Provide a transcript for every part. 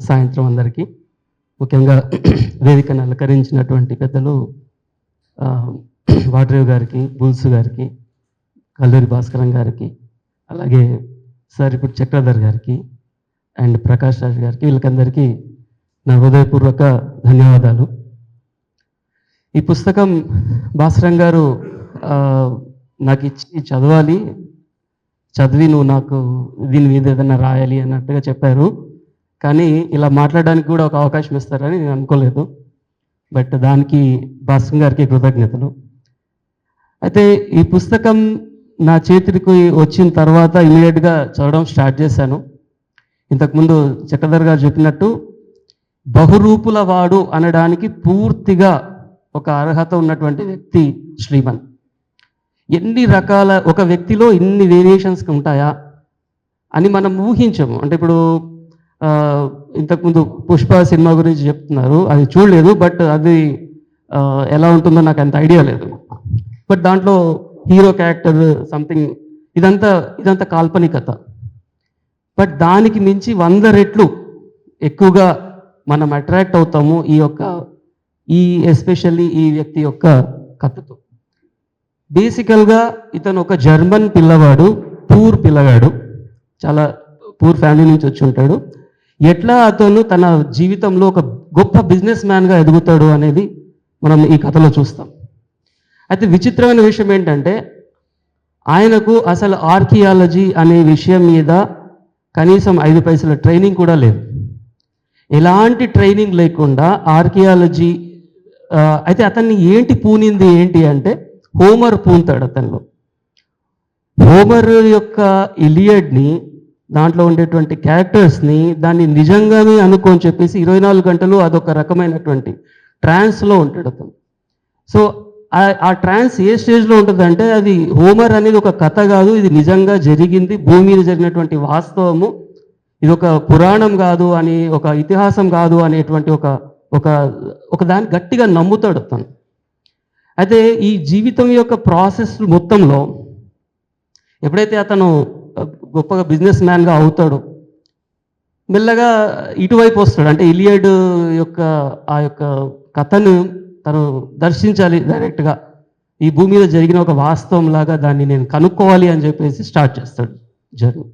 సాయంత్రం అందరికీ. ముఖ్యంగా వేదికను అలంకరించినటువంటి పెద్దలు వాడ్రేవ్ గారికి, బుల్స్ గారికి, కల్లూరి భాస్కరం గారికి, అలాగే సార్ ఇప్పుడు చక్రధర్ గారికి అండ్ ప్రకాష్ రాజ్ గారికి, వీళ్ళకందరికీ నా హృదయపూర్వక ధన్యవాదాలు. ఈ పుస్తకం భాస్కరం గారు నాకు ఇచ్చి చదివి నువ్వు నాకు దీని మీద ఏదైనా రాయాలి అన్నట్టుగా చెప్పారు. కానీ ఇలా మాట్లాడడానికి కూడా ఒక అవకాశం ఇస్తారని నేను అనుకోలేదు. బట్ దానికి భాస్కర్ గారికి కృతజ్ఞతలు. అయితే ఈ పుస్తకం నా చేతికి వచ్చిన తర్వాత ఇమీడియట్గా చదవడం స్టార్ట్ చేశాను. ఇంతకుముందు చక్రధర్ గారు చెప్పినట్టు బహురూపుల వాడు అనడానికి పూర్తిగా ఒక అర్హత ఉన్నటువంటి వ్యక్తి శ్రీమన్. ఎన్ని రకాల ఒక వ్యక్తిలో ఇన్ని వేరియేషన్స్ ఉంటాయా అని మనం ఊహించము. అంటే ఇప్పుడు ఇంతకుముందు పుష్ప సినిమా గురించి చెప్తున్నారు, అది చూడలేదు. బట్ అది ఎలా ఉంటుందో నాకు అంత ఐడియా లేదు. బట్ దాంట్లో హీరో క్యారెక్టర్ సంథింగ్ ఇదంతా కాల్పనికత. బట్ దానికి మించి 100 రెట్లు ఎక్కువగా మనం అట్రాక్ట్ అవుతాము ఈ ఎస్పెషల్లీ ఈ వ్యక్తి యొక్క కథతో. బేసికల్గా ఇతను ఒక జర్మన్ పిల్లవాడు, పూర్ పిల్లగాడు, చాలా పూర్ ఫ్యామిలీ నుంచి వచ్చి ఉంటాడు. ఎట్లా అతను తన జీవితంలో ఒక గొప్ప బిజినెస్ మ్యాన్గా ఎదుగుతాడు అనేది మనం ఈ కథలో చూస్తాం. అయితే విచిత్రమైన విషయం ఏంటంటే ఆయనకు అసలు ఆర్కియాలజీ అనే విషయం మీద కనీసం 5 పైసల ట్రైనింగ్ కూడా లేదు. ఎలాంటి ట్రైనింగ్ లేకుండా ఆర్కియాలజీ అయితే అతన్ని పూనింది ఏంటి అంటే హోమర్ పూనుతాడు అతనిలో. హోమర్ యొక్క ఇలియడ్ని, దాంట్లో ఉండేటువంటి క్యారెక్టర్స్ని దాన్ని నిజంగానే అనుకోని చెప్పేసి 24 గంటలు అదొక రకమైనటువంటి ట్రాన్స్లో ఉంటాడు అతను. సో ఆ ట్రాన్స్ ఏ స్టేజ్లో ఉంటుందంటే అది హోమర్ అనేది ఒక కథ కాదు, ఇది నిజంగా జరిగింది, భూమి మీద జరిగినటువంటి వాస్తవము, ఇది ఒక పురాణం కాదు అని, ఒక ఇతిహాసం కాదు అనేటువంటి ఒక దాన్ని గట్టిగా నమ్ముతాడు అతను. అయితే ఈ జీవితం యొక్క ప్రాసెస్ మొత్తంలో ఎప్పుడైతే అతను గొప్పగా బిజినెస్ మ్యాన్గా అవుతాడో మెల్లగా ఇటువైపు వస్తాడు. అంటే ఇలియడ్ యొక్క ఆ యొక్క కథను తను దర్శించాలి డైరెక్ట్గా, ఈ భూమి మీద జరిగిన ఒక వాస్తవం లాగా దాన్ని నేను కనుక్కోవాలి అని చెప్పేసి స్టార్ట్ చేస్తాడు జర్నీ.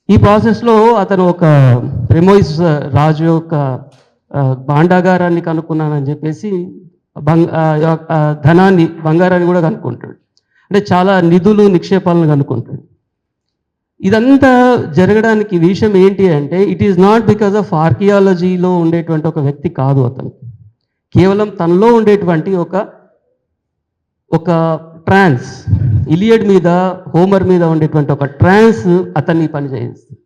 ఈ ప్రాసెస్లో అతను ఒక ప్రెమోయిస్ రాజు యొక్క భాండాగారాన్ని కనుక్కున్నానని చెప్పేసి ధనాన్ని, బంగారాన్ని కూడా కనుక్కుంటాడు. అంటే చాలా నిధులు, నిక్షేపాలను కనుక్కుంటాడు. ఇదంతా జరగడానికి విషయం ఏంటి అంటే it is not because of ఆర్కియాలజీలో ఉండేటువంటి ఒక వ్యక్తి కాదు అతను. కేవలం తనలో ఉండేటువంటి ఒక ట్రాన్స్, ఇలియడ్ మీద, హోమర్ మీద ఉండేటువంటి ఒక ట్రాన్స్ అతన్ని పని చేయిస్తుంది.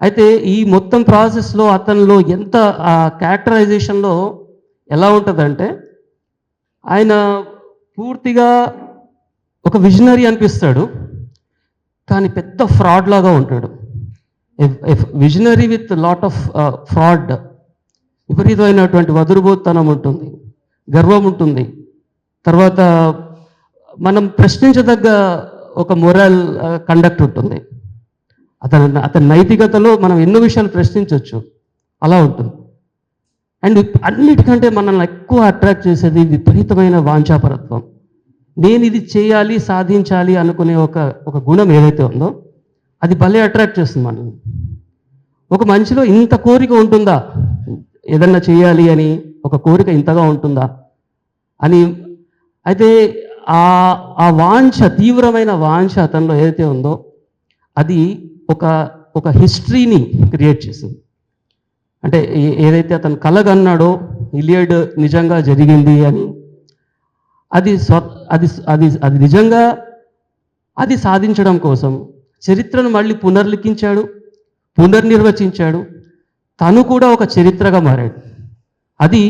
అయితే ఈ మొత్తం ప్రాసెస్లో అతనిలో ఎంత ఆ క్యారెక్టరైజేషన్లో ఎలా ఉంటుందంటే ఆయన పూర్తిగా ఒక విజనరీ అనిపిస్తాడు, కానీ పెద్ద ఫ్రాడ్ లాగా ఉంటాడు. Visionary with lot of fraud. విపరీతమైనటువంటి వదురుబోతనం ఉంటుంది, గర్వం ఉంటుంది. తర్వాత మనం ప్రశ్నించదగ్గ ఒక మొరల్ కండక్ట్ ఉంటుంది. అతని నైతికతలో మనం ఎన్నో విషయాలు ప్రశ్నించవచ్చు, అలా ఉంటుంది. అండ్ అన్నిటికంటే మనల్ని ఎక్కువ అట్రాక్ట్ చేసేది విపరీతమైన వాంఛాపరత్వం. నేను ఇది చేయాలి, సాధించాలి అనుకునే ఒక గుణం ఏదైతే ఉందో అది భలే అట్రాక్ట్ చేస్తుంది మనల్ని. ఒక మనిషిలో ఇంత కోరిక ఉంటుందా, ఏదన్నా చేయాలి అని ఒక కోరిక ఇంతగా ఉంటుందా అని. అయితే ఆ వాంఛ, తీవ్రమైన వాంఛ అతనిలో ఏదైతే ఉందో అది ఒక హిస్టరీని క్రియేట్ చేసింది. అంటే ఏదైతే అతను కలగన్నాడో ఇలియడ్ నిజంగా జరిగింది అని, అది నిజంగా అది సాధించడం కోసం చరిత్రను మళ్ళీ పునర్లిఖించాడు, పునర్నిర్వచించాడు. తను కూడా ఒక చరిత్రగా మారాడు. అది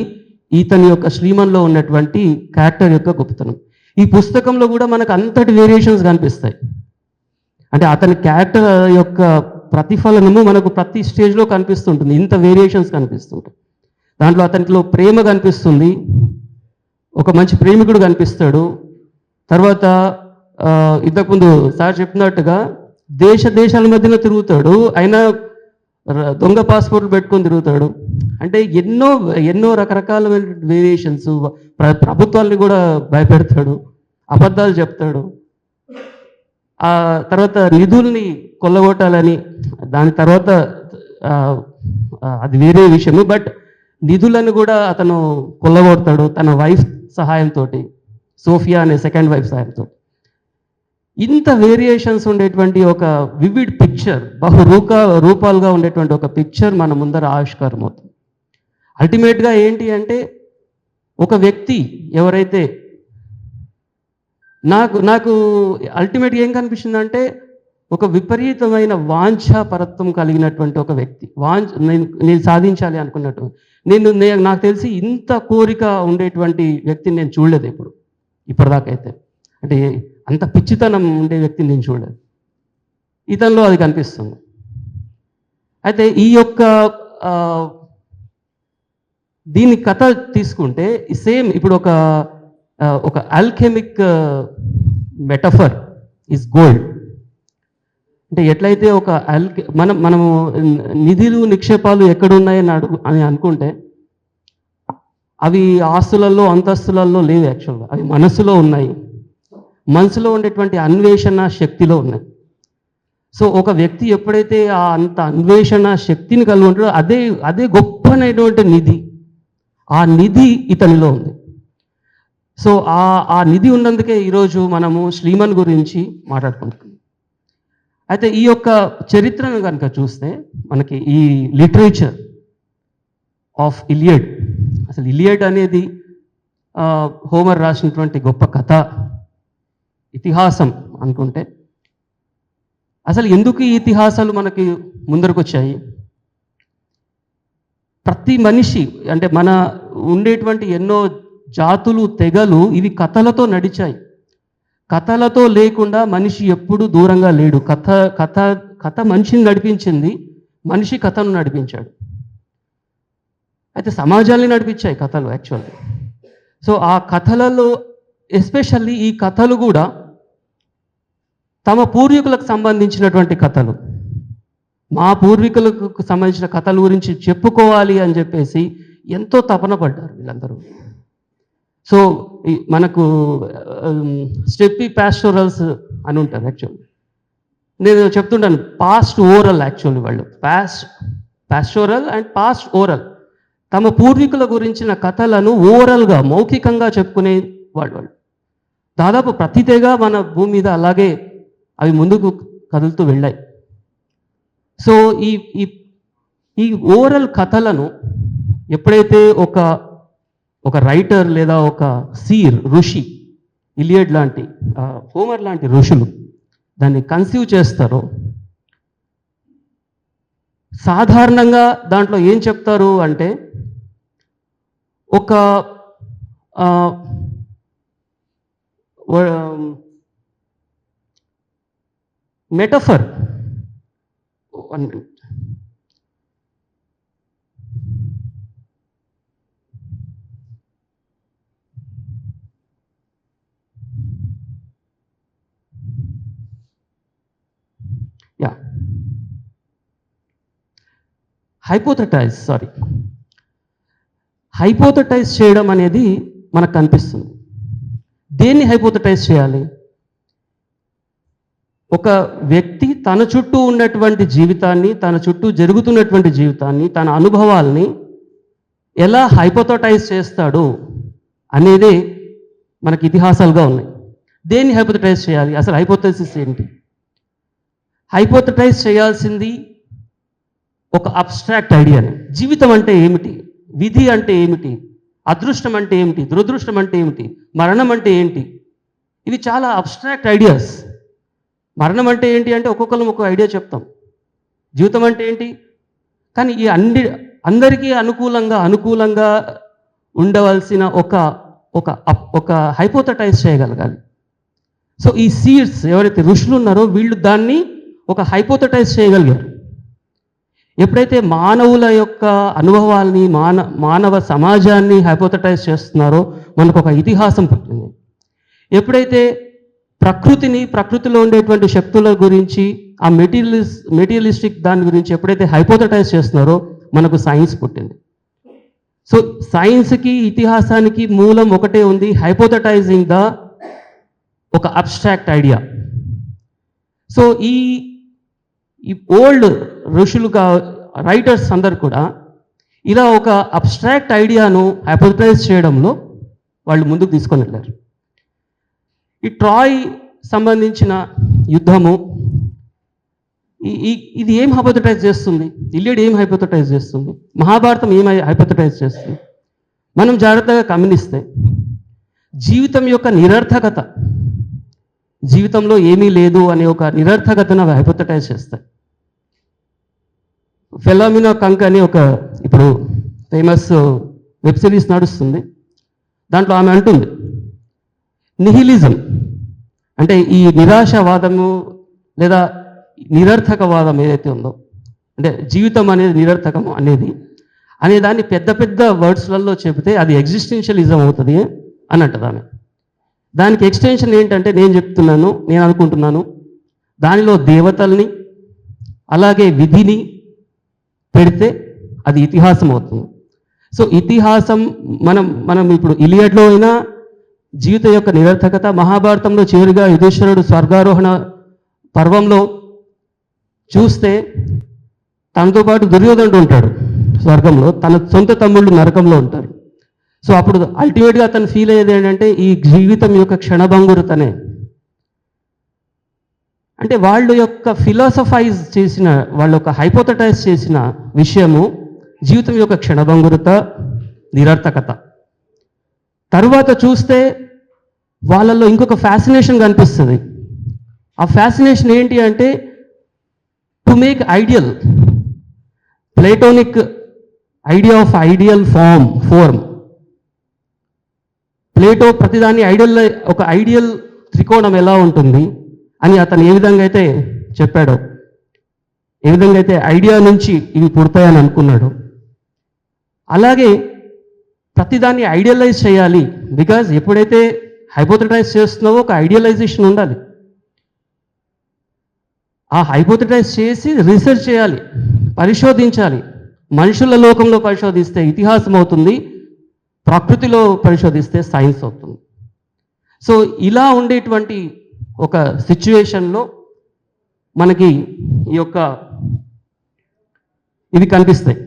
ఇతని యొక్క శ్రీమన్లో ఉన్నటువంటి క్యారెక్టర్ యొక్క గొప్పతనం. ఈ పుస్తకంలో కూడా మనకు అంతటి వేరియేషన్స్ కనిపిస్తాయి. అంటే అతని క్యారెక్టర్ యొక్క ప్రతిఫలనము మనకు ప్రతి స్టేజ్లో కనిపిస్తుంటుంది. ఇంత వేరియేషన్స్ కనిపిస్తుంటాయి. దాంట్లో అతనిలో ప్రేమ కనిపిస్తుంది, ఒక మంచి ప్రేమికుడు కనిపిస్తాడు. తర్వాత ఇంతకుముందు సార్ చెప్పినట్టుగా దేశాల మధ్యన తిరుగుతాడు. అయినా దొంగ పాస్పోర్ట్లు పెట్టుకొని తిరుగుతాడు. అంటే ఎన్నో ఎన్నో రకరకాలమైన వేరియేషన్స్. ప్రభుత్వాన్ని కూడా భయపెడతాడు, అబద్ధాలు చెప్తాడు. ఆ తర్వాత నిధుల్ని కొల్లగొట్టాలని, దాని తర్వాత అది వేరే విషయము. బట్ నిధులను కూడా అతను కొల్లగొడతాడు తన వైఫ్ సహాయంతో, సోఫియా అనే సెకండ్ వైఫ్ సహాయంతో. ఇంత వేరియేషన్స్ ఉండేటువంటి ఒక వివిడ్ పిక్చర్, రూపాలుగా ఉండేటువంటి ఒక పిక్చర్ మన ముందర ఆవిష్కారం అవుతుంది. అల్టిమేట్గా ఏంటి అంటే, ఒక వ్యక్తి ఎవరైతే నాకు అల్టిమేట్గా ఏం కనిపిస్తుందంటే, ఒక విపరీతమైన వాంఛాపరత్వం కలిగినటువంటి ఒక వ్యక్తి. నేను సాధించాలి అనుకున్నట్టు. నాకు తెలిసి ఇంత కోరిక ఉండేటువంటి వ్యక్తిని నేను చూడలేదు ఇప్పటిదాకా అయితే. అంటే అంత పిచ్చితనం ఉండే వ్యక్తిని నేను చూడలేదు. ఇతనిలో అది కనిపిస్తుంది. అయితే ఈ యొక్క దీని కథ తీసుకుంటే సేమ్ ఇప్పుడు ఒక ఆల్కెమిక్ మెటఫర్ ఇస్ గోల్డ్. అంటే ఎట్లయితే మనము నిధులు నిక్షేపాలు ఎక్కడున్నాయని అనుకుంటే, అవి ఆస్తులలో అంతస్తులలో లేవు. యాక్చువల్గా అవి మనసులో ఉన్నాయి. మనసులో ఉండేటువంటి అన్వేషణ శక్తిలో ఉన్నాయి. సో ఒక వ్యక్తి ఎప్పుడైతే అంత అన్వేషణ శక్తిని కలిగి ఉంటాడో అదే గొప్పనైనటువంటి నిధి. ఆ నిధి ఇతనిలో ఉంది. సో ఆ నిధి ఉన్నందుకే ఈరోజు మనము శ్రీమన్ గురించి మాట్లాడుకుంటున్నాం. అయితే ఈ యొక్క చరిత్రను కనుక చూస్తే మనకి ఈ లిటరేచర్ ఆఫ్ ఇలియడ్, అసలు ఇలియడ్ అనేది హోమర్ రాసినటువంటి గొప్ప కథ, ఇతిహాసం అనుకుంటే, అసలు ఎందుకు ఈ ఇతిహాసాలు మనకి ముందరకు వచ్చాయి? ప్రతి మనిషి అంటే మన ఉండేటువంటి ఎన్నో జాతులు, తెగలు ఇవి కథలతో నడిచాయి. కథలతో లేకుండా మనిషి ఎప్పుడూ దూరంగా లేడు. కథ మనిషిని నడిపించింది, మనిషి కథను నడిపించాడు. అయితే సమాజాన్ని నడిపించాయి కథలు యాక్చువల్గా. సో ఆ కథలలో ఎస్పెషల్లీ ఈ కథలు కూడా తమ పూర్వీకులకు సంబంధించినటువంటి కథలు, మా పూర్వీకులకు సంబంధించిన కథల గురించి చెప్పుకోవాలి అని చెప్పేసి ఎంతో తపన పడ్డారు వీళ్ళందరూ. సో మనకు స్టెప్పీ పాస్టోరల్స్ అని ఉంటారు యాక్చువల్లీ. నేను చెప్తుంటాను పాస్ట్ ఓరల్. యాక్చువల్లీ వాళ్ళు పాస్టోరల్ అండ్ పాస్ట్ ఓరల్. తమ పూర్వీకుల గురించిన కథలను ఓరల్గా, మౌఖికంగా చెప్పుకునే వాళ్ళు. దాదాపు ప్రతి తెగ మన భూమి మీద అలాగే అవి ముందుకు కదులుతూ వెళ్ళాయి. సో ఈ ఓరల్ కథలను ఎప్పుడైతే ఒక రైటర్ లేదా ఒక ఋషి, ఇలియడ్ లాంటి, హోమర్ లాంటి ఋషులు దాన్ని కన్సీవ్ చేస్తారో, సాధారణంగా దాంట్లో ఏం చెప్తారు అంటే, ఒక మెటఫర్. 1 minute. Yeah. హైపోథటైజ్ చేయడం అనేది మనకు కనిపిస్తుంది. దేన్ని హైపోథటైజ్ చేయాలి? ఒక వ్యక్తి తన చుట్టూ ఉన్నటువంటి జీవితాన్ని, తన చుట్టూ జరుగుతున్నటువంటి జీవితాన్ని, తన అనుభవాల్ని ఎలా హైపోథటైజ్ చేస్తాడు అనేదే మనకి ఇతిహాసాలుగా ఉన్నాయి. దేన్ని హైపోథటైజ్ చేయాలి? అసలు హైపోథెసిస్ ఏంటి? హైపోథటైజ్ చేయాల్సింది ఒక అబ్స్ట్రాక్ట్ ఐడియాని. జీవితం అంటే ఏమిటి? విధి అంటే ఏమిటి? అదృష్టం అంటే ఏమిటి? దురదృష్టం అంటే ఏమిటి? మరణం అంటే ఏంటి? ఇవి చాలా అబ్స్ట్రాక్ట్ ఐడియాస్. మరణం అంటే ఏంటి అంటే ఒక్కొక్కరు ఒక్కొక్క ఐడియా చెప్తాం. జీవితం అంటే ఏంటి? కానీ ఈ అందరికీ అనుకూలంగా ఉండవలసిన ఒక హైపోథటైజ్ చేయగలగాలి. సో ఈ సీడ్స్ ఎవరైతే ఋషులు ఉన్నారో వీళ్ళు దాన్ని ఒక హైపోథటైజ్ చేయగలిగారు. ఎప్పుడైతే మానవుల యొక్క అనుభవాల్ని, మానవ సమాజాన్ని హైపోథటైజ్ చేస్తున్నారో మనకు ఒక ఇతిహాసం పుట్టింది. ఎప్పుడైతే ప్రకృతిలో ఉండేటువంటి శక్తుల గురించి, ఆ మెటీరియలిస్టిక్ దాని గురించి ఎప్పుడైతే హైపోథటైజ్ చేస్తున్నారో మనకు సైన్స్ పుట్టింది. సో సైన్స్కి ఇతిహాసానికి మూలం ఒకటే ఉంది, హైపోథటైజింగ్ ద ఒక అబ్స్ట్రాక్ట్ ఐడియా. సో ఈ ఓల్డ్ ఋషులుగా రైటర్స్ అందరు కూడా ఇలా ఒక అబ్స్ట్రాక్ట్ ఐడియాను హైపోథటైజ్ చేయడంలో వాళ్ళు ముందుకు తీసుకొని వెళ్ళారు. ఈ ట్రాయ్ సంబంధించిన యుద్ధము ఇది ఏం హైపోథటైజ్ చేస్తుంది, ఇలియడ్ ఏం హైపోథటైజ్ చేస్తుంది, మహాభారతం ఏం హైపోథటైజ్ చేస్తుంది, మనం జాగ్రత్తగా గమనిస్తే జీవితం యొక్క నిరర్థకత, జీవితంలో ఏమీ లేదు అనే ఒక నిరర్థకతను అవి హైపోథటైజ్ చేస్తాయి. ఫెలామినా కంక్ అని ఒక ఇప్పుడు ఫేమస్ వెబ్ సిరీస్ నడుస్తుంది, దాంట్లో ఆమె అంటుంది నిహిలిజం అంటే ఈ నిరాశావాదము లేదా నిరర్థకవాదం ఏదైతే ఉందో, అంటే జీవితం అనేది నిరర్థకము అనే దాన్ని పెద్ద పెద్ద వర్డ్స్లలో చెబితే అది ఎగ్జిస్టెన్షియలిజం అవుతుంది అని అంటది ఆమె. దానికి ఎక్స్టెన్షన్ ఏంటంటే నేను అనుకుంటున్నాను దానిలో దేవతల్ని అలాగే విధిని పెడితే అది ఇతిహాసం అవుతుంది. సో ఇతిహాసం మనం ఇప్పుడు ఇలియడ్లో అయినా జీవితం యొక్క నిరర్థకత, మహాభారతంలో చివరిగా యుధిష్ఠిరుడు స్వర్గారోహణ పర్వంలో చూస్తే తనతో పాటు దుర్యోధనుడు ఉంటాడు స్వర్గంలో, తన సొంత తమ్ముళ్ళు నరకంలో ఉంటారు. సో అప్పుడు అల్టిమేట్గా అతను ఫీల్ అయ్యేది ఏంటంటే ఈ జీవితం యొక్క క్షణభంగురతనే. అంటే వాళ్ళు యొక్క ఫిలాసఫైజ్ చేసిన, వాళ్ళ యొక్క హైపోథటైజ్ చేసిన విషయము జీవితం యొక్క క్షణభంగురత, నిరర్థకత. తరువాత చూస్తే వాళ్ళల్లో ఇంకొక ఫ్యాసినేషన్ కనిపిస్తుంది. ఆ ఫ్యాసినేషన్ ఏంటి అంటే to make ideal, platonic idea of ideal form. Plato ప్రతిదాన్ని ఒక ఐడియల్ త్రికోణం ఎలా ఉంటుంది అని అతను ఏ విధంగా అయితే చెప్పాడో, ఏ విధంగా అయితే ఐడియా నుంచి ఇవి పుడతాయని అనుకున్నాడు, అలాగే ప్రతిదాన్ని ఐడియలైజ్ చేయాలి. బికాజ్ ఎప్పుడైతే హైపోథటైజ్ చేస్తున్నావో ఒక ఐడియలైజేషన్ ఉండాలి. ఆ హైపోథటైజ్ చేసి రీసెర్చ్ చేయాలి, పరిశోధించాలి. మనుషుల లోకంలో పరిశోధిస్తే ఇతిహాసం అవుతుంది, ప్రకృతిలో పరిశోధిస్తే సైన్స్ అవుతుంది. సో ఇలా ఉండేటువంటి ఒక సిచ్యువేషన్లో మనకి ఈ యొక్క ఇవి కనిపిస్తాయి.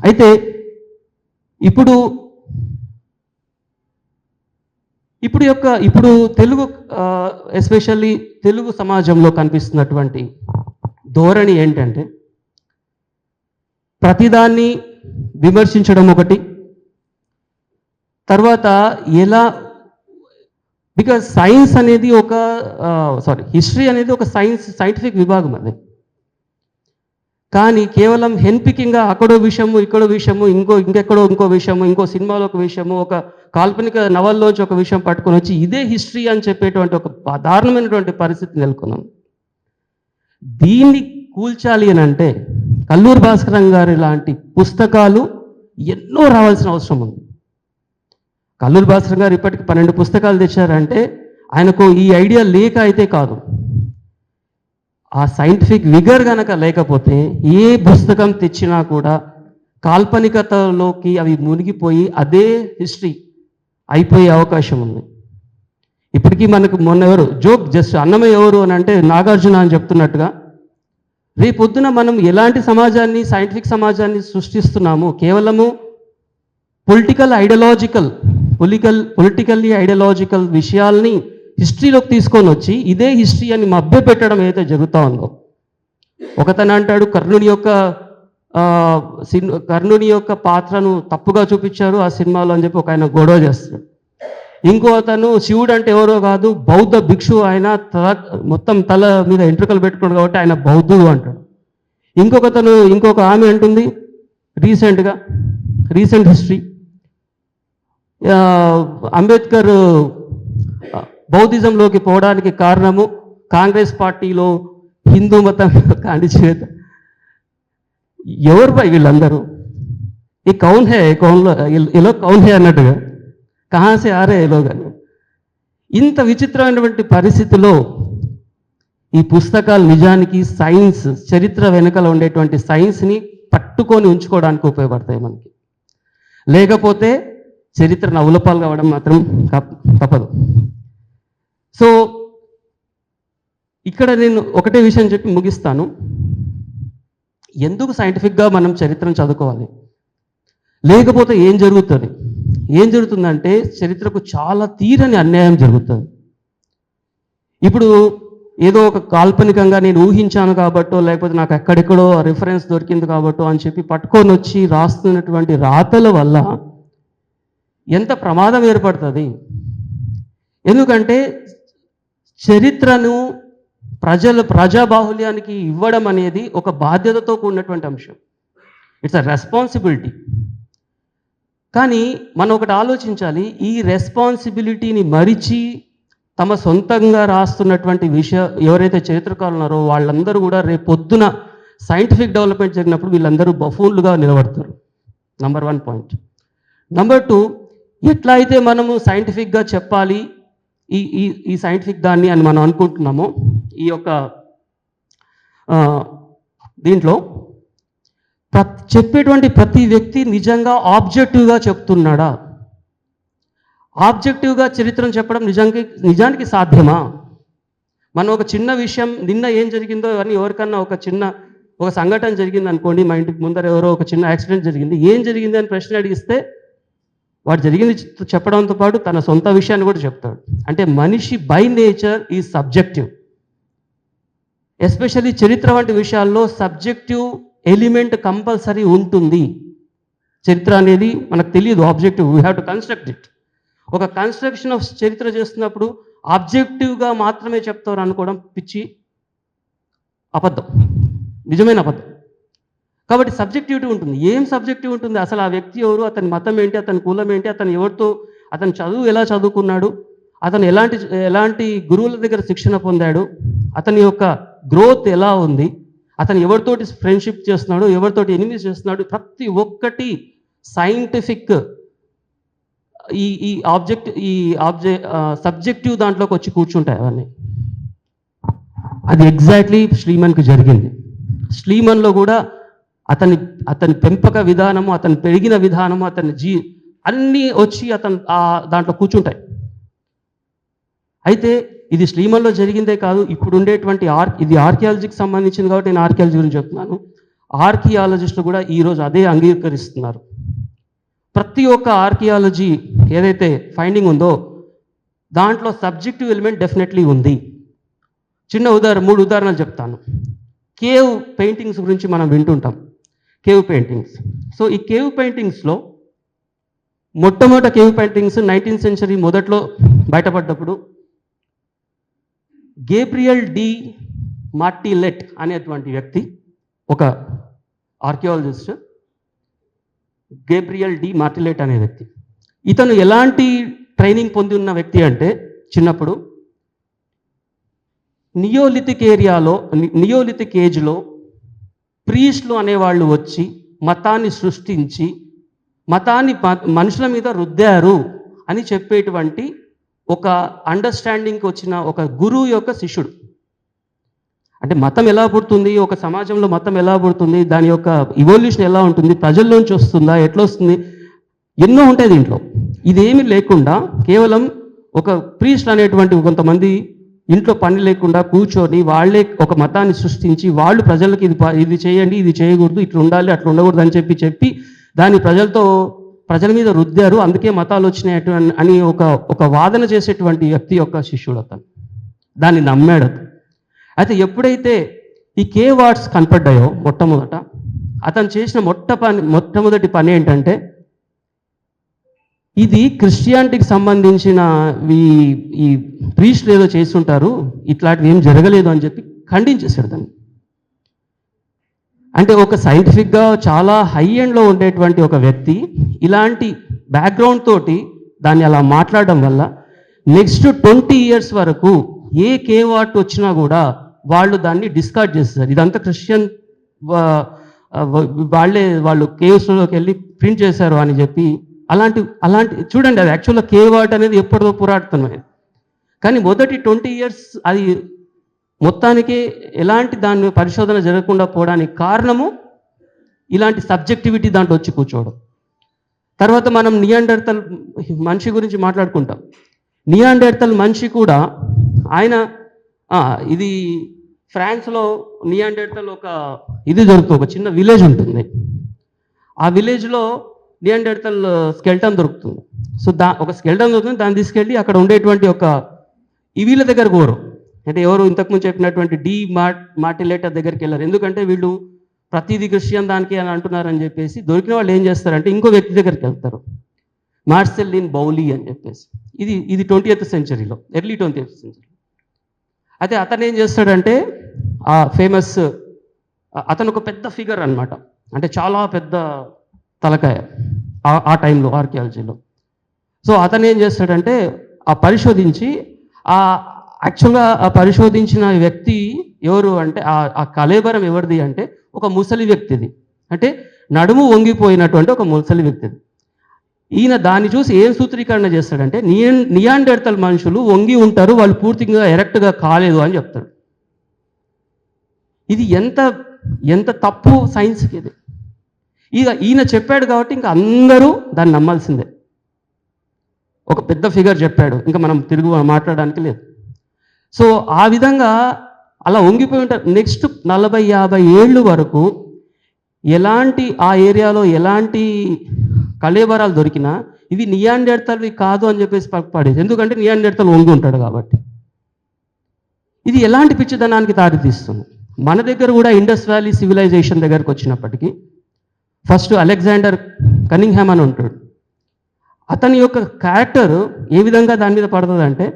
అయితే ఇప్పుడు తెలుగు ఎస్పెషల్లీ తెలుగు సమాజంలో కనిపిస్తున్నటువంటి ధోరణి ఏంటంటే ప్రతిదాన్ని విమర్శించడం ఒకటి, తర్వాత బికాజ్ సైన్స్ అనేది హిస్టరీ అనేది ఒక సైంటిఫిక్ విభాగం అది. కానీ కేవలం హెన్పికింగ్గా అక్కడో విషయము, ఇక్కడో విషయము, ఇంకెక్కడో ఇంకో విషయము, ఇంకో సినిమాలో ఒక విషయము, ఒక కాల్పనిక నవల్లోంచి ఒక విషయం పట్టుకొని వచ్చి ఇదే హిస్టరీ అని చెప్పేటువంటి ఒక దారుణమైనటువంటి పరిస్థితి నెలకొన్నాం. దీన్ని కూల్చాలి అని అంటే కల్లూరి భాస్కరం గారి లాంటి పుస్తకాలు ఎన్నో రావాల్సిన అవసరం ఉంది. కల్లూరి భాస్కర్ గారు ఇప్పటికి 12 పుస్తకాలు తెచ్చారంటే ఆయనకు ఈ ఐడియా లేక అయితే కాదు, ఆ సైంటిఫిక్ విగర్ కనుక లేకపోతే ఏ పుస్తకం తెచ్చినా కూడా కాల్పనికతలోకి అవి మునిగిపోయి అదే హిస్టరీ అయిపోయే అవకాశం ఉంది. ఇప్పటికీ మనకు మొన్న జస్ట్ అన్నమయ్య ఎవరు అని అంటే నాగార్జున అని చెప్తున్నట్టుగా, రేపొద్దున మనం ఎలాంటి సమాజాన్ని, సైంటిఫిక్ సమాజాన్ని సృష్టిస్తున్నాము, కేవలము పొలిటికల్లీ ఐడియాలజికల్ విషయాల్ని హిస్టరీలోకి తీసుకొని వచ్చి ఇదే హిస్టరీ అని మభ్య పెట్టడం ఏదైతే జరుగుతూ ఉందో. ఒకతను అంటాడు కర్ణుని యొక్క పాత్రను తప్పుగా చూపించారు ఆ సినిమాలో అని చెప్పి ఒక ఆయన గొడవ చేస్తాడు. ఇంకో అతను శివుడు అంటే ఎవరో కాదు, బౌద్ధ భిక్షు, ఆయన మొత్తం తల మీద ఎంట్రుకలు పెట్టుకున్నాడు కాబట్టి ఆయన బౌద్ధుడు అంటాడు. ఇంకొక ఆమె అంటుంది రీసెంట్ హిస్టరీ, అంబేద్కర్ బౌద్ధిజంలోకి పోవడానికి కారణము కాంగ్రెస్ పార్టీలో హిందూ మతం కాండిచేత. ఎవరు పై వీళ్ళందరూ? ఈ కౌన్ హే కౌన్ హే అన్నట్టుగా కహాసే ఆరే లోగా. ఇంత విచిత్రమైనటువంటి పరిస్థితిలో ఈ పుస్తకాలు నిజానికి సైన్స్, చరిత్ర వెనుకల ఉండేటువంటి సైన్స్ని పట్టుకొని ఉంచుకోవడానికి ఉపయోగపడతాయి మనకి. లేకపోతే చరిత్ర నవ్వులపాలు కావడం మాత్రం తప్పదు. సో ఇక్కడ నేను ఒకటే విషయం చెప్పి ముగిస్తాను. ఎందుకు సైంటిఫిక్గా మనం చరిత్రను చదువుకోవాలి? లేకపోతే ఏం జరుగుతుందంటే చరిత్రకు చాలా తీరని అన్యాయం జరుగుతుంది. ఇప్పుడు ఏదో ఒక కాల్పనికంగా నేను ఊహించాను కాబట్టో, లేకపోతే నాకు ఎక్కడెక్కడో రిఫరెన్స్ దొరికింది కాబట్టో అని చెప్పి పట్టుకొని వచ్చి రాస్తున్నటువంటి రాతల వల్ల ఎంత ప్రమాదం ఏర్పడుతుంది. ఎందుకంటే చరిత్రను ప్రజాబాహుల్యానికి ఇవ్వడం అనేది ఒక బాధ్యతతో కూడినటువంటి అంశం. It's a responsibility. కానీ మనం ఒకటి ఆలోచించాలి, ఈ రెస్పాన్సిబిలిటీని మరిచి తమ సొంతంగా రాస్తున్నటువంటి ఎవరైతే చరిత్రకారులు ఉన్నారో వాళ్ళందరూ కూడా రేపు పొద్దున సైంటిఫిక్ డెవలప్మెంట్ జరిగినప్పుడు వీళ్ళందరూ బఫూన్లుగా నిలబడతారు. Number 1 point. నంబర్ 2, ఎట్లా అయితే మనము సైంటిఫిక్గా చెప్పాలి ఈ సైంటిఫిక్ దాన్ని అని మనం అనుకుంటున్నామో, ఈ యొక్క దీంట్లో చెప్పేటువంటి ప్రతి వ్యక్తి నిజంగా ఆబ్జెక్టివ్గా చెప్తున్నాడా? ఆబ్జెక్టివ్గా చరిత్రను చెప్పడం నిజానికి సాధ్యమా? మనం ఒక చిన్న విషయం, నిన్న ఏం జరిగిందో అని ఎవరికన్నా ఒక సంఘటన జరిగింది అనుకోండి, మా ఇంటికి ముందర ఎవరో ఒక చిన్న యాక్సిడెంట్ జరిగింది, ఏం జరిగింది అని ప్రశ్న అడిగిస్తే వాడు జరిగింది చెప్పడంతో పాటు తన సొంత విషయాన్ని కూడా చెప్తాడు. అంటే మనిషి బై నేచర్ ఈ సబ్జెక్టివ్. ఎస్పెషల్లీ చరిత్ర వంటి విషయాల్లో సబ్జెక్టివ్ ఎలిమెంట్ కంపల్సరీ ఉంటుంది. చరిత్ర అనేది మనకు తెలియదు objective, we have to construct it. ఒక కన్స్ట్రక్షన్ ఆఫ్ చరిత్ర చేస్తున్నప్పుడు ఆబ్జెక్టివ్గా మాత్రమే చెప్తారు అనుకోవడం పిచ్చి, అబద్ధం, నిజమైన అబద్ధం. కాబట్టి సబ్జెక్టివిటీ ఉంటుంది. ఏం సబ్జెక్టివ్ ఉంటుంది? అసలు ఆ వ్యక్తి ఎవరు, అతని మతం ఏంటి, అతని కులం ఏంటి, అతని చదువు ఎలా చదువుకున్నాడు, అతను ఎలాంటి గురువుల దగ్గర శిక్షణ పొందాడు, అతని యొక్క గ్రోత్ ఎలా ఉంది, అతను ఎవరితోటి ఫ్రెండ్షిప్ చేస్తున్నాడు, ఎవరితోటి ఎనిమిస్ చేస్తున్నాడు, ప్రతి ఒక్కటి సైంటిఫిక్ సబ్జెక్టివ్ దాంట్లోకి వచ్చి కూర్చుంటాయి అవన్నీ. అది ఎగ్జాక్ట్లీ శ్లీమన్కి జరిగింది. శ్లీమన్లో కూడా అతని పెంపక విధానము, అతను పెరిగిన విధానము, అన్నీ వచ్చి దాంట్లో కూర్చుంటాయి. అయితే ఇది శ్లీమన్లో జరిగిందే కాదు, ఇప్పుడు ఉండేటువంటి ఇది ఆర్కియాలజీకి సంబంధించింది కాబట్టి నేను ఆర్కియాలజీ గురించి చెప్తున్నాను. ఆర్కియాలజిస్టులు కూడా ఈరోజు అదే అంగీకరిస్తున్నారు. ప్రతి ఒక్క ఆర్కియాలజీ ఏదైతే ఫైండింగ్ ఉందో దాంట్లో సబ్జెక్టివ్ ఎలిమెంట్ డెఫినెట్లీ ఉంది. చిన్న 3 ఉదాహరణలు చెప్తాను. కేవ్ పెయింటింగ్స్ గురించి మనం వింటుంటాం, కేవ్ పెయింటింగ్స్. సో ఈ కేవ్ పెయింటింగ్స్లో మొట్టమొదటి కేవ్ పెయింటింగ్స్ 19th సెంచరీ మొదట్లో బయటపడ్డప్పుడు గేబ్రియల్ డి మార్టిలెట్ అనేటువంటి వ్యక్తి, ఒక ఆర్కియాలజిస్ట్, గేబ్రియల్ డి మార్టిలెట్ అనే వ్యక్తి. ఇతను ఎలాంటి ట్రైనింగ్ పొంది ఉన్న వ్యక్తి అంటే, చిన్నప్పుడు నియోలిథిక్ ఏజ్లో ప్రీస్ట్లు అనేవాళ్ళు వచ్చి మతాన్ని సృష్టించి మతాన్ని మనుషుల మీద రుద్దారు అని చెప్పేటువంటి ఒక అండర్స్టాండింగ్కి వచ్చిన ఒక గురువు యొక్క శిష్యుడు. అంటే మతం ఎలా పుడుతుంది, ఒక సమాజంలో మతం ఎలా పుడుతుంది, దాని యొక్క ఇవల్యూషన్ ఎలా ఉంటుంది, ప్రజల్లోంచి వస్తుందా, ఎట్లా వస్తుంది, ఎన్నో ఉంటాయి దీంట్లో. ఇదేమీ లేకుండా కేవలం ఒక ప్రీస్ట్ అనేటువంటి కొంతమంది ఇంట్లో పని లేకుండా కూర్చొని వాళ్ళే ఒక మతాన్ని సృష్టించి వాళ్ళు ప్రజలకు ఇది చేయండి, ఇది చేయకూడదు, ఇట్లా ఉండాలి, అట్లా ఉండకూడదు అని చెప్పి దాన్ని ప్రజల మీద రుద్దారు, అందుకే మతాలు వచ్చినాయి అని ఒక వాదన చేసేటువంటి వ్యక్తి యొక్క శిష్యుడు అతను. దాన్ని నమ్మాడు. అయితే ఎప్పుడైతే ఈ కేవ్ ఆర్ట్స్ కనపడ్డాయో మొట్టమొదట, అతను చేసిన మొట్టమొదటి పని ఏంటంటే, ఇది క్రిస్టియానిటీకి సంబంధించిన ఈ ప్రీస్ట్లు ఏదో చేస్తుంటారు, ఇట్లాంటివి ఏం జరగలేదు అని చెప్పి ఖండించేశాడు దాన్ని. అంటే ఒక సైంటిఫిక్గా చాలా హై ఎండ్లో ఉండేటువంటి ఒక వ్యక్తి ఇలాంటి బ్యాక్గ్రౌండ్ తోటి దాన్ని అలా మాట్లాడడం వల్ల నెక్స్ట్ 20 years వరకు ఏ కేవ్ ఆర్ట్ వచ్చినా కూడా వాళ్ళు దాన్ని డిస్కార్డ్ చేస్తారు. ఇదంతా క్రిస్టియన్ వాళ్ళు కేవ్స్లోకి వెళ్ళి ప్రింట్ చేశారు అని చెప్పి అలాంటి చూడండి, అది యాక్చువల్గా కేవ్ ఆర్ట్ అనేది ఎప్పటిదో పురాతనమే. కానీ మొదటి 20 years అది మొత్తానికి ఎలాంటి దాని పరిశోధన జరగకుండా పోవడానికి కారణము ఇలాంటి సబ్జెక్టివిటీ దాంట్లో వచ్చి కూర్చోవడం. తర్వాత మనం నియాండర్తల్ మనిషి గురించి మాట్లాడుకుంటాం. నియాండర్తల్ మనిషి కూడా ఆయన ఇది ఫ్రాన్స్లో నియాండర్తల్ ఒక ఇది దొరుకుతుంది, ఒక చిన్న విలేజ్ ఉంటుంది. ఆ విలేజ్లో నియాండర్తల్ స్కెల్టన్ దొరుకుతుంది. సో ఒక స్కెల్టన్ దొరుకుతుంది, దాన్ని తీసుకెళ్ళి అక్కడ ఉండేటువంటి ఒక వీళ్ళ దగ్గర కోరు, అంటే ఎవరు ఇంతకుముందు చెప్పినటువంటి మార్టిలేటర్ దగ్గరికి వెళ్ళారు. ఎందుకంటే వీళ్ళు ప్రతిదీ క్రిస్టియన్ దానికి అని అంటున్నారని చెప్పేసి దొరికిన వాళ్ళు ఏం చేస్తారంటే ఇంకో వ్యక్తి దగ్గరికి వెళ్తారు, మార్సెలిన్ బౌలీ అని చెప్పేసి. ఇది 20th సెంచరీలో, ఎర్లీ 20th సెంచరీ. అయితే అతను ఏం చేస్తాడంటే ఆ ఫేమస్ అతను ఒక పెద్ద ఫిగర్ అనమాట, అంటే చాలా పెద్ద తలకాయ ఆ టైంలో ఆర్కియాలజీలో. సో అతను ఏం చేస్తాడంటే ఆ పరిశోధించి యాక్చువల్గా ఆ పరిశోధించిన వ్యక్తి ఎవరు అంటే ఆ కళేబరం ఎవరిది అంటే ఒక ముసలి వ్యక్తిది, అంటే నడుము వంగిపోయినటువంటి ఒక ముసలి వ్యక్తిది. ఈయన దాన్ని చూసి ఏం సూత్రీకరణ చేస్తాడంటే నియాండర్తల్ మనుషులు వంగి ఉంటారు, వాళ్ళు పూర్తిగా ఎరెక్ట్గా కాలేదు అని చెప్తాడు. ఇది ఎంత తప్పు సైన్స్కి ఇది. ఈయన చెప్పాడు కాబట్టి ఇంకా అందరూ దాన్ని నమ్మాల్సిందే. ఒక పెద్ద ఫిగర్ చెప్పాడు, ఇంకా మనం తిరుగు మాట్లాడడానికి లేదు. సో ఆ విధంగా అలా వంగిపోయి ఉంటారు. నెక్స్ట్ 40-50 ఏళ్ళు వరకు ఎలాంటి ఆ ఏరియాలో ఎలాంటి కళేబరాలు దొరికినా ఇవి నియాండర్తల్వి కాదు అని చెప్పేసి పడేది, ఎందుకంటే నియాండర్తల్ వంగి ఉంటాడు కాబట్టి. ఇది ఎలాంటి పిచ్చిదనానికి దారితీస్తుంది. మన దగ్గర కూడా ఇండస్ వ్యాలీ సివిలైజేషన్ దగ్గరకు వచ్చినప్పటికీ ఫస్ట్ అలెగ్జాండర్ కనింగ్హామ్ అని ఉంటాడు. అతని యొక్క క్యారెక్టర్ ఏ విధంగా దాని మీద పడుతుంది అంటే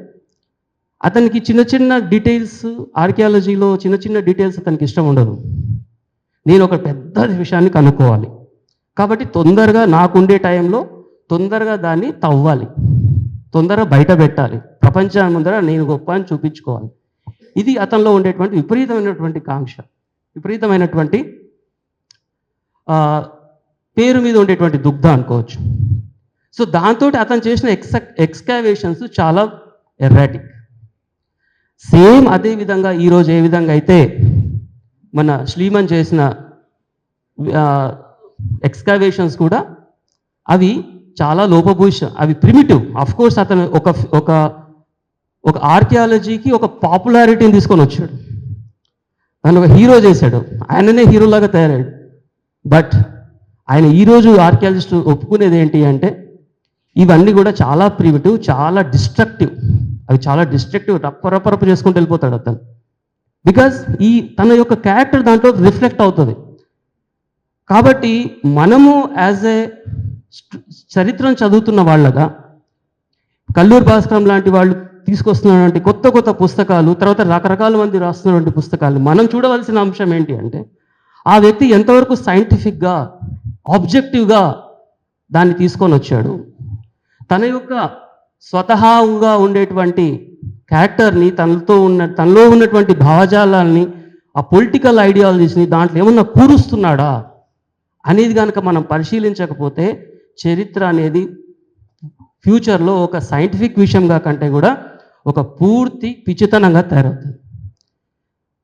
అతనికి చిన్న చిన్న డీటెయిల్స్, ఆర్కియాలజీలో చిన్న చిన్న డీటెయిల్స్ అతనికి ఇష్టం ఉండదు. నేను ఒక పెద్ద విషయాన్ని కనుక్కోవాలి కాబట్టి తొందరగా నాకుండే టైంలో తొందరగా దాన్ని తవ్వాలి, తొందరగా బయట పెట్టాలి, ప్రపంచాన్ని ముందర నేను గొప్ప అని చూపించుకోవాలి. ఇది అతనిలో ఉండేటువంటి విపరీతమైనటువంటి కాంక్ష, విపరీతమైనటువంటి పేరు మీద ఉండేటువంటి దుగ్ధ అనుకోవచ్చు. సో దాంతో అతను చేసిన ఎక్స్కావేషన్స్ చాలా ఎర్రాటిక్. సేమ్ అదే విధంగా ఈరోజు ఏ విధంగా అయితే మన శ్లీమన్ చేసిన ఎక్స్కావేషన్స్ కూడా అవి చాలా లోపభూష, అవి ప్రిమిటివ్. అఫ్ కోర్స్ అతను ఒక ఆర్కియాలజీకి ఒక పాపులారిటీని తీసుకొని వచ్చాడు, ఆయన ఒక హీరో చేశాడు, ఆయననే హీరోలాగా తయారయ్యాడు. బట్ ఆయన ఈరోజు ఆర్కియాలజిస్ట్ ఒప్పుకునేది ఏంటి అంటే ఇవన్నీ కూడా చాలా ప్రిమిటివ్, చాలా డిస్ట్రక్టివ్, అవి చాలా డిస్ట్రక్టివ్, రప్పరప్పరప్పు చేసుకుంటూ వెళ్ళిపోతాడు అతను. బికాజ్ తన యొక్క క్యారెక్టర్ దాంట్లో రిఫ్లెక్ట్ అవుతుంది. కాబట్టి మనము యాజ్ ఏ చరిత్రను చదువుతున్న వాళ్ళగా కల్లూరి భాస్కరం లాంటి వాళ్ళు తీసుకొస్తున్నటువంటి కొత్త కొత్త పుస్తకాలు, తర్వాత రకరకాల మంది రాస్తున్నటువంటి పుస్తకాలు మనం చూడవలసిన అంశం ఏంటి అంటే ఆ వ్యక్తి ఎంతవరకు సైంటిఫిక్గా, ఆబ్జెక్టివ్గా దాన్ని తీసుకొని వచ్చాడు, తన యొక్క స్వతహాగా ఉండేటువంటి క్యారెక్టర్ని, తనలో ఉన్నటువంటి భావజాలాల్ని, ఆ పొలిటికల్ ఐడియాలజీస్ని దాంట్లో ఏమన్నా కూరుస్తున్నాడా అనేది కనుక మనం పరిశీలించకపోతే చరిత్ర అనేది ఫ్యూచర్లో ఒక సైంటిఫిక్ విషయంగా కంటే కూడా ఒక పూర్తి పిచ్చితనంగా తయారవుతుంది.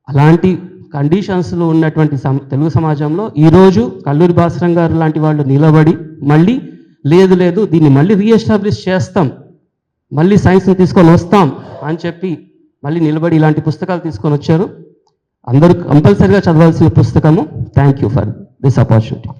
అలాంటి కండిషన్స్లో ఉన్నటువంటి తెలుగు సమాజంలో ఈరోజు కల్లూరి భాస్కరం గారు లాంటి వాళ్ళు నిలబడి మళ్ళీ లేదు దీన్ని మళ్ళీ రీఎస్టాబ్లిష్ చేస్తాం, మళ్ళీ సైన్స్ని తీసుకొని వస్తాం అని చెప్పి మళ్ళీ నిలబడి ఇలాంటి పుస్తకాలు తీసుకొని వచ్చారు. అందరూ కంపల్సరీగా చదవాల్సిన పుస్తకము. Thank you for this opportunity.